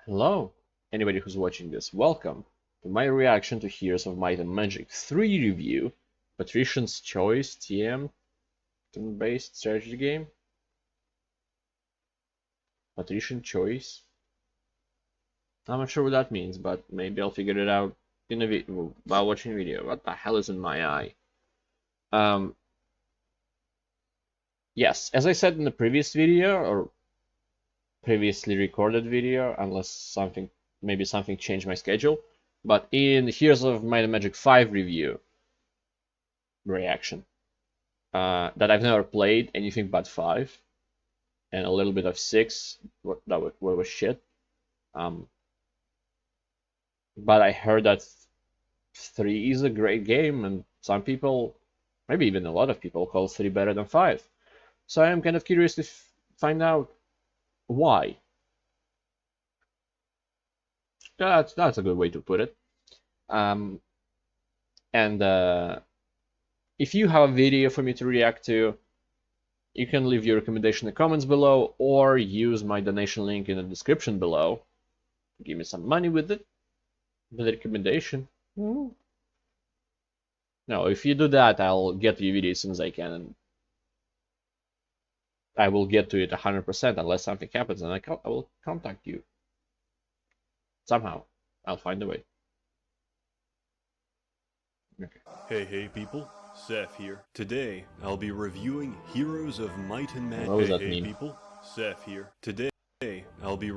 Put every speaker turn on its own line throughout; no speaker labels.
Hello, anybody who's watching this, welcome to my reaction to Heroes of Might and Magic 3 review, Patrician's Choice TM, turn-based strategy game. Patrician Choice. I'm not sure what that means, but maybe I'll figure it out in a video while watching a video. What the hell is in my eye? Yes, as I said in the previous video, or previously recorded video, unless maybe something changed my schedule. But in Heroes of Might and Magic 5 review reaction, that I've never played anything but 5, and a little bit of 6, what was shit. But I heard that 3 is a great game, and some people, maybe even a lot of people, call 3 better than 5. So I am kind of curious to find out why. That's a good way to put it. If you have a video for me to react to, you can leave your recommendation in the comments below, or use my donation link in the description below. Give me some money with it, with the recommendation. No, if you do that, I'll get to your video as soon as I can, and I will get to it 100% unless something happens, and I will contact you. Somehow, I'll find a way.
Okay. Hey people, Seth here. Today, I'll be reviewing Heroes of Might and Magic.
What does that mean?
People, Seth here. Today, I'll be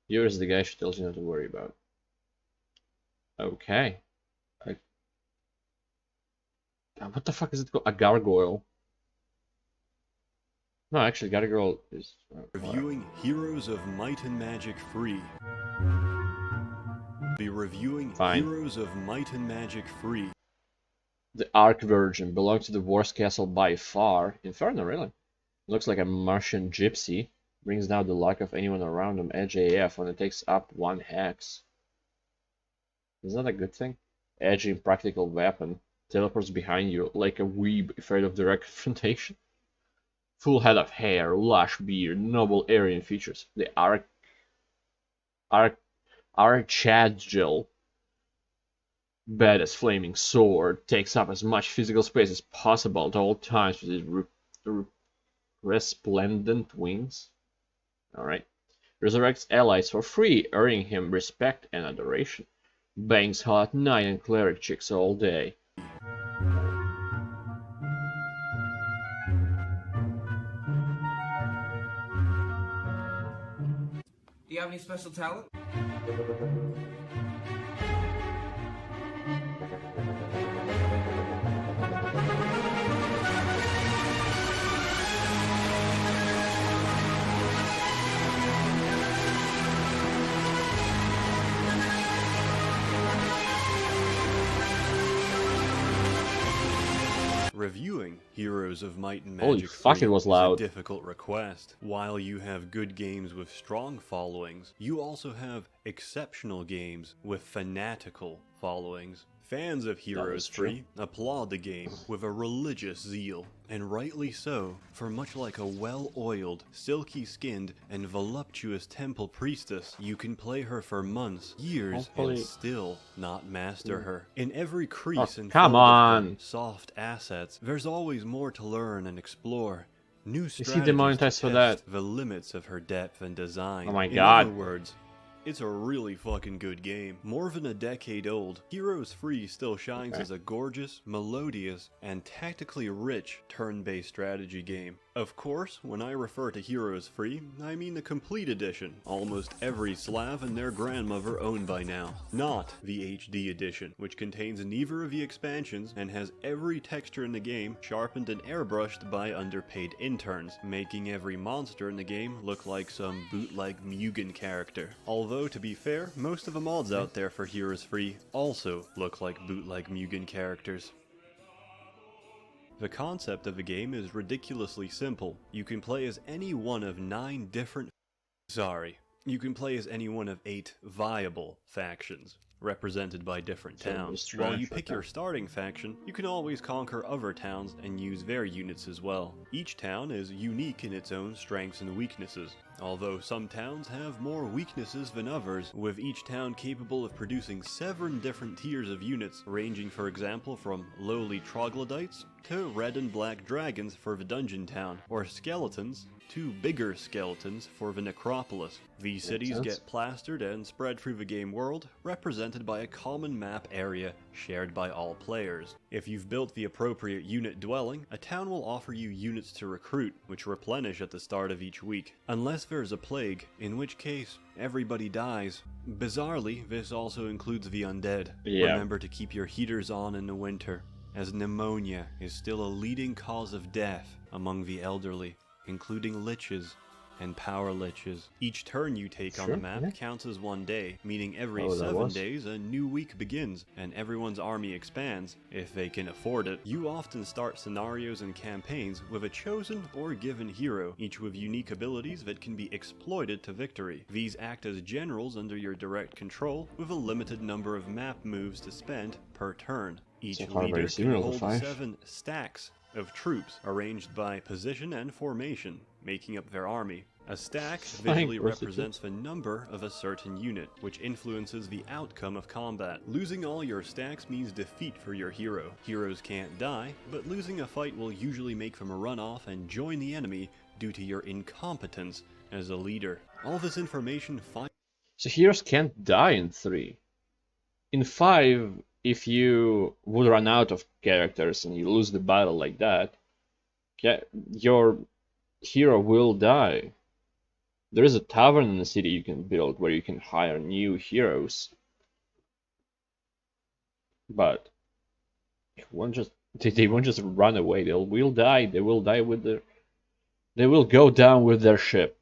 Here's the guy she tells you not to worry about. Okay. What the fuck is it called? A gargoyle? No, actually, gargoyle is...
reviewing Heroes of Might and Magic Free. Heroes of Might and Magic Free.
The Archvirgin belongs to the worst castle by far. Inferno, really? Looks like a Martian gypsy. Brings down the luck of anyone around him. Edge AF when it takes up 1 hex. Is that a good thing? Edgy impractical weapon. Teleports behind you like a weeb afraid of direct confrontation. Full head of hair, lush beard, noble Aryan features. The Archadgel, badass flaming sword, takes up as much physical space as possible at all times with its resplendent wings. Alright. Resurrects allies for free, earning him respect and adoration. Bangs hot knight and cleric chicks all day.
Do you have any special talent?
Reviewing Heroes of Might and
Holy
Magic
fuck,
3
it was
is a
loud.
difficult request. While you have good games with strong followings, you also have exceptional games with fanatical followings. Fans of Heroes 3 applaud the game with a religious zeal, and rightly so, for much like a well-oiled, silky-skinned, and voluptuous temple priestess, you can play her for months, years, and still not master her. In every crease and fold of her soft assets, there's always more to learn and explore. New strategies to test the limits of her depth and design.
Oh my god.
In other words, it's a really fucking good game. More than a decade old, Heroes 3 still shines as a gorgeous, melodious, and tactically rich turn-based strategy game. Of course, when I refer to Heroes 3, I mean the complete edition, almost every Slav and their grandmother own by now. Not the HD edition, which contains neither of the expansions and has every texture in the game sharpened and airbrushed by underpaid interns, making every monster in the game look like some bootleg Mugen character. Although, to be fair, most of the mods out there for Heroes 3 also look like bootleg Mugen characters. The concept of the game is ridiculously simple. You can play as any one of 8 viable factions. represented by different
So
towns.
this
While you
trash,
pick
okay.
your starting faction, you can always conquer other towns and use their units as well. Each town is unique in its own strengths and weaknesses, although some towns have more weaknesses than others, with each town capable of producing 7 different tiers of units, ranging for example from lowly troglodytes to red and black dragons for the dungeon town, or skeletons to bigger skeletons for the necropolis. These cities
sense.
get plastered and spread through the game world, represented by a common map area shared by all players. If you've built the appropriate unit dwelling, a town will offer you units to recruit, which replenish at the start of each week. Unless there's a plague, in which case everybody dies. Bizarrely, this also includes the undead.
Yeah.
Remember to keep your heaters on in the winter, as pneumonia is still a leading cause of death among the elderly, including liches and power liches. Each turn you take on the
Sure,
map
yeah.
counts as 1 day, meaning every
Oh, that
7
was.
days a new week begins, and everyone's army expands, if they can afford it. You often start scenarios and campaigns with a chosen or given hero, each with unique abilities that can be exploited to victory. These act as generals under your direct control, with a limited number of map moves to spend per turn. Each
So far, very
leader can
similar to
hold
5.
7 stacks of troops arranged by position and formation, making up their army. A stack visually represents the number of a certain unit, which influences the outcome of combat. Losing all your stacks means defeat for your hero. Heroes can't die, but losing a fight will usually make them run off and join the enemy due to your incompetence as a leader. All this information
So heroes can't die in 3. In 5, if you would run out of characters and you lose the battle like that, your hero will die. There is a tavern in the city you can build where you can hire new heroes. But they won't just run away. They will die. They will die with their. They will go down with their ship.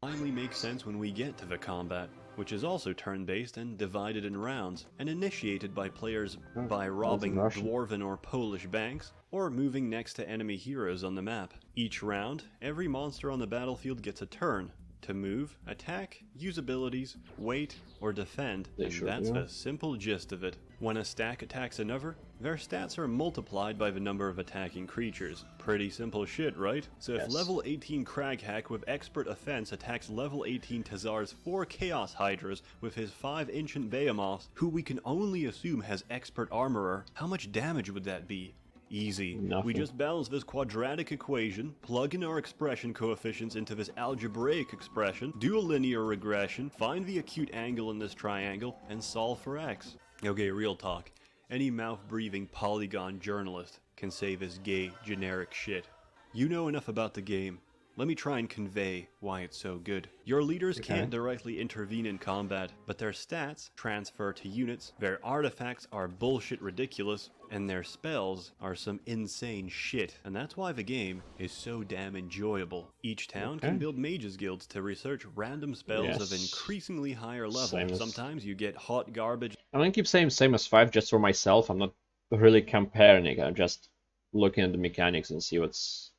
finally makes sense when we get to the combat, which is also turn-based and divided in rounds, and initiated by players by robbing
Russian.
dwarven or Polish banks, or moving next to enemy heroes on the map. Each round, every monster on the battlefield gets a turn to move, attack, use abilities, wait, or defend, and that's the simple gist of it. When a stack attacks another, their stats are multiplied by the number of attacking creatures. Pretty simple shit, right? So if level 18 Craghack with Expert Offense attacks level 18 Tazar's 4 Chaos Hydras with his 5 Ancient Behemoths, who we can only assume has Expert Armorer, how much damage would that be? Easy.
Nothing.
We just balance this quadratic equation, plug in our expression coefficients into this algebraic expression, do a linear regression, find the acute angle in this triangle, and solve for x. Okay, real talk. Any mouth-breathing polygon journalist can say this gay, generic shit. You know enough about the game. Let me try and convey why it's so good. Your leaders can't directly intervene in combat, but their stats transfer to units, their artifacts are bullshit ridiculous, and their spells are some insane shit. And that's why the game is so damn enjoyable. Each town can build mages guilds to research random spells of increasingly higher level. Sometimes you get hot garbage.
I'm gonna keep saying same as 5 just for myself. I'm not really comparing it. I'm just looking at the mechanics and see what's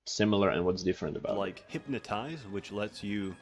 similar and what's different about
like Hypnotize, which lets you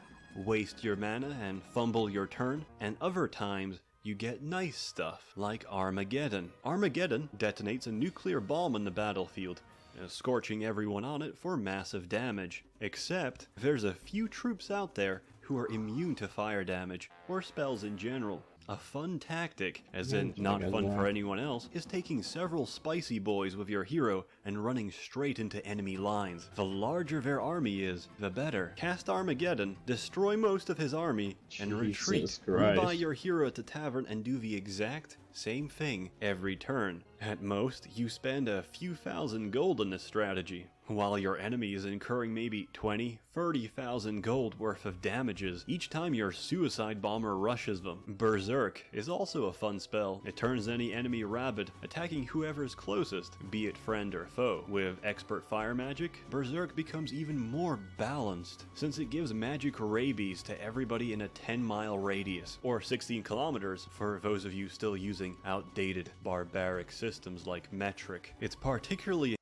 waste your mana and fumble your turn, and other times you get nice stuff like Armageddon. Armageddon detonates a nuclear bomb on the battlefield, scorching everyone on it for massive damage. Except there's a few troops out there who are immune to fire damage or spells in general. A fun tactic, as in not fun for anyone else, is taking several spicy boys with your hero and running straight into enemy lines. The larger their army is, the better. Cast Armageddon, destroy most of his army, and retreat. Rebuy your hero at the tavern and do the exact same thing every turn. At most, you spend a few thousand gold on this strategy, while your enemy is incurring maybe 20-30,000 gold worth of damages each time your suicide bomber rushes them. Berserk is also a fun spell. It turns any enemy rabid, attacking whoever's closest, be it friend or foe. With expert fire magic, Berserk becomes even more balanced, since it gives magic rabies to everybody in a 10-mile radius, or 16 kilometers for those of you still using outdated barbaric systems like metric. It's particularly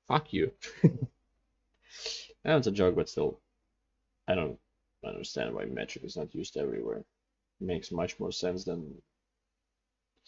Fuck you. That's a joke, but still, I don't I understand why metric is not used everywhere. Makes much more sense than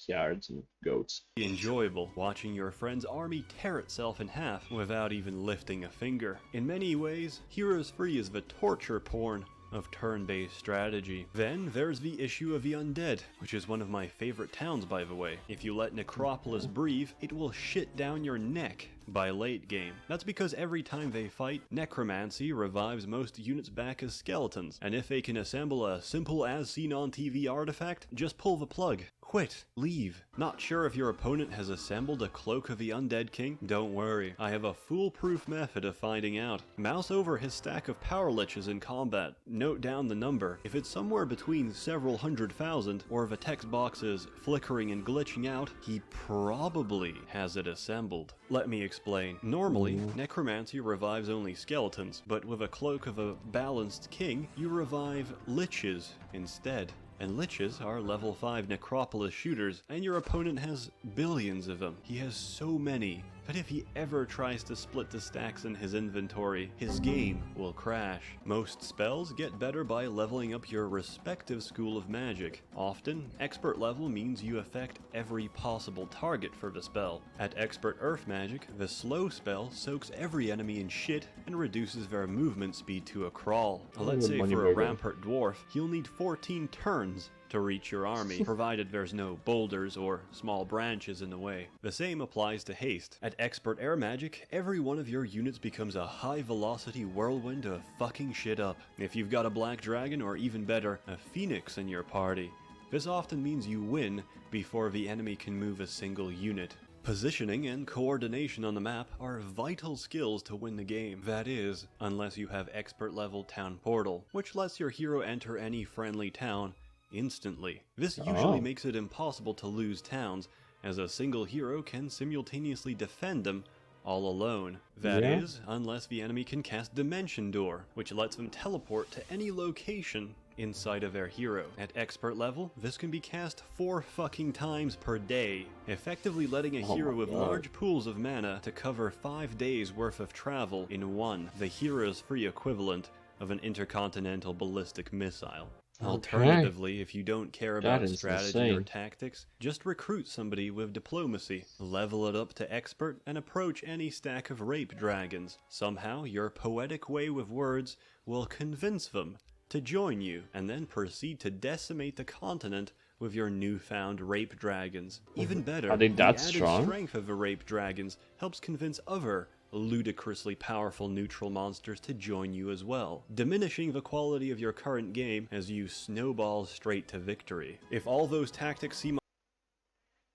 yards and goats.
Enjoyable watching your friend's army tear itself in half without even lifting a finger. In many ways, Heroes Free is the torture porn of turn-based strategy. Then there's the issue of the Undead, which is one of my favorite towns, by the way. If you let Necropolis breathe, it will shit down your neck by late game. That's because every time they fight, Necromancy revives most units back as skeletons, and if they can assemble a simple as seen on TV artifact, just pull the plug. Quit. Leave. Not sure if your opponent has assembled a Cloak of the Undead King? Don't worry, I have a foolproof method of finding out. Mouse over his stack of power liches in combat. Note down the number. If it's somewhere between several 100,000, or the text box is flickering and glitching out, he probably has it assembled. Let me explain. Normally, Necromancy revives only skeletons, but with a Cloak of a balanced king, you revive liches instead. And liches are level 5 Necropolis shooters, and your opponent has billions of them. He has so many that if he ever tries to split the stacks in his inventory, his game will crash. Most spells get better by leveling up your respective school of magic. Often, expert level means you affect every possible target for the spell. At expert earth magic, the slow spell soaks every enemy in shit and reduces their movement speed to a crawl. Let's say for a rampart dwarf, he'll need 14 turns to reach your army, provided there's no boulders or small branches in the way. The same applies to haste. At expert air magic, every one of your units becomes a high velocity whirlwind of fucking shit up. If you've got a black dragon, or even better, a phoenix in your party, this often means you win before the enemy can move a single unit. Positioning and coordination on the map are vital skills to win the game. That is, unless you have expert level town portal, which lets your hero enter any friendly town instantly. This usually makes it impossible to lose towns, as a single hero can simultaneously defend them all alone. That is, unless the enemy can cast Dimension Door, which lets them teleport to any location inside of their hero. At expert level, this can be cast 4 fucking times per day, effectively letting a hero with large pools of mana to cover 5 days worth of travel in one, the hero's free equivalent of an intercontinental ballistic missile. Alternatively, if you don't care about strategy or tactics, just recruit somebody with diplomacy, level it up to expert, and approach any stack of rape dragons. Somehow, your poetic way with words will convince them to join you, and then proceed to decimate the continent with your newfound rape dragons. Even better, the added strength of the rape dragons helps convince other ludicrously powerful neutral monsters to join you as well, diminishing the quality of your current game as you snowball straight to victory. If all those tactics seem...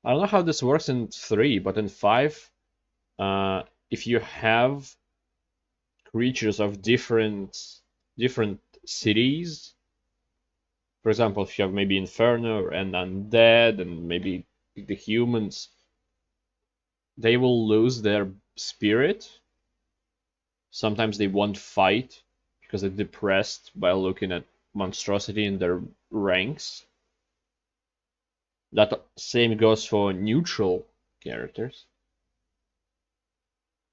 I don't know how this works in 3, but in 5, if you have creatures of different cities, for example, if you have maybe Inferno and Undead and maybe the humans, they will lose their spirit. Sometimes they won't fight because they're depressed by looking at monstrosity in their ranks. That same goes for neutral characters.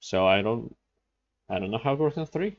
So I don't know how it works in 3.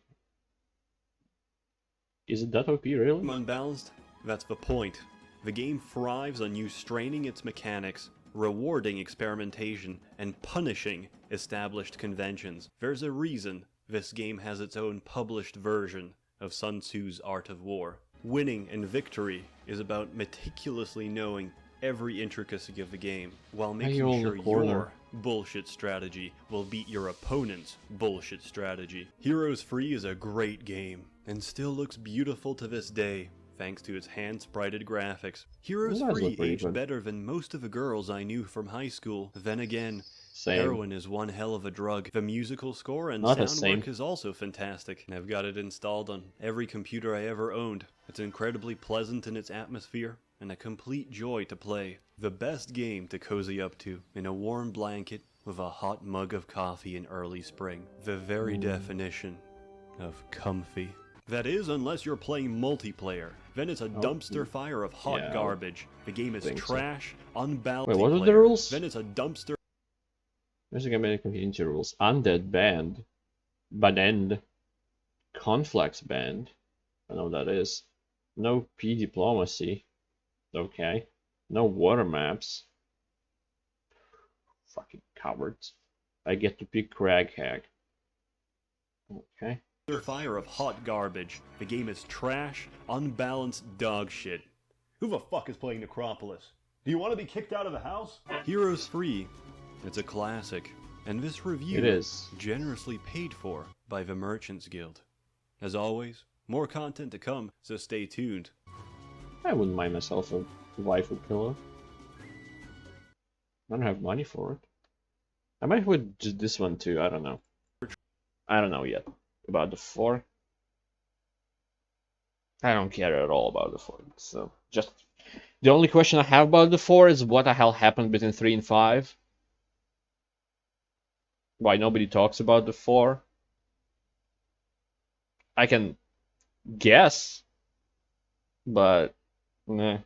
Is it that OP really?
Unbalanced? That's the point. The game thrives on you straining its mechanics, rewarding experimentation, and punishing established conventions. There's a reason this game has its own published version of Sun Tzu's Art of War. Winning and victory is about meticulously knowing every intricacy of the game, while making sure your bullshit strategy will beat your opponent's bullshit strategy. Heroes Free is a great game, and still looks beautiful to this day, thanks to its hand-sprited graphics. Heroes Free aged better than most of the girls I knew from high school. Then again, heroin is one hell of a drug. The musical score and sound work is also fantastic. I've got it installed on every computer I ever owned. It's incredibly pleasant in its atmosphere, and a complete joy to play. The best game to cozy up to in a warm blanket with a hot mug of coffee in early spring. The very definition of comfy. That is, unless you're playing multiplayer. Then it's a dumpster fire of hot garbage. The game is trash, unbalanced.
Wait, what are the rules?
Then it's a dumpster.
There's a many community rules. Undead banned. Banned. Conflicts banned. I know what that is. No P diplomacy. Okay. No water maps. Fucking cowards. I get to pick Crag Hack. Okay.
Under fire of hot garbage. The game is trash, unbalanced dog shit.
Who the fuck is playing Necropolis? Do you want to be kicked out of the house?
Heroes Free. It's a classic. And this review
It is.
generously paid for by the Merchants Guild. As always, more content to come, so stay tuned.
I wouldn't mind myself a waifu pillow. I don't have money for it. I might would do this one too, I don't know. I don't know yet about the 4. I don't care at all about the 4, so just... The only question I have about the 4 is what the hell happened between 3 and 5? Why nobody talks about the 4? I can guess, but nah.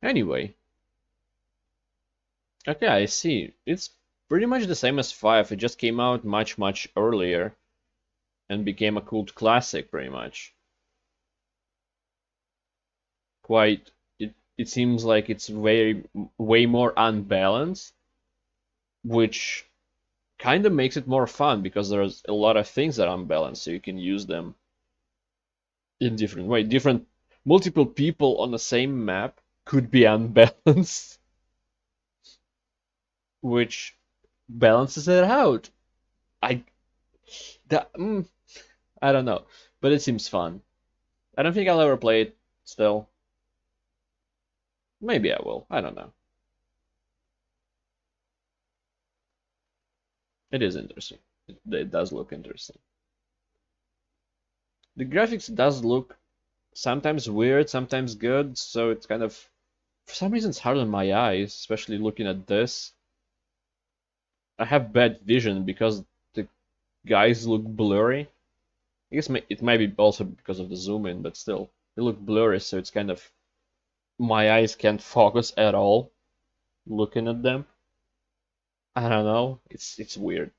Anyway. Okay, I see. It's pretty much the same as 5. It just came out much earlier and became a cult classic pretty much. Quite, it seems like it's way more unbalanced, which kind of makes it more fun because there's a lot of things that are unbalanced, so you can use them in different ways. Multiple people on the same map could be unbalanced, which balances it out. I don't know, but it seems fun. I don't think I'll ever play it still. Maybe I will. I don't know. It is interesting. It does look interesting. The graphics does look sometimes weird, sometimes good, so it's kind of, for some reason, it's hard on my eyes, especially looking at this. I have bad vision because the guys look blurry. I guess it might be also because of the zoom in, but still, they look blurry, so it's kind of, my eyes can't focus at all looking at them. I don't know, it's weird.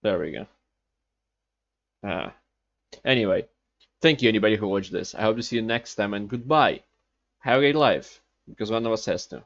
There we go. Anyway, thank you anybody who watched this. I hope to see you next time, and goodbye. Have a great life, because one of us has to.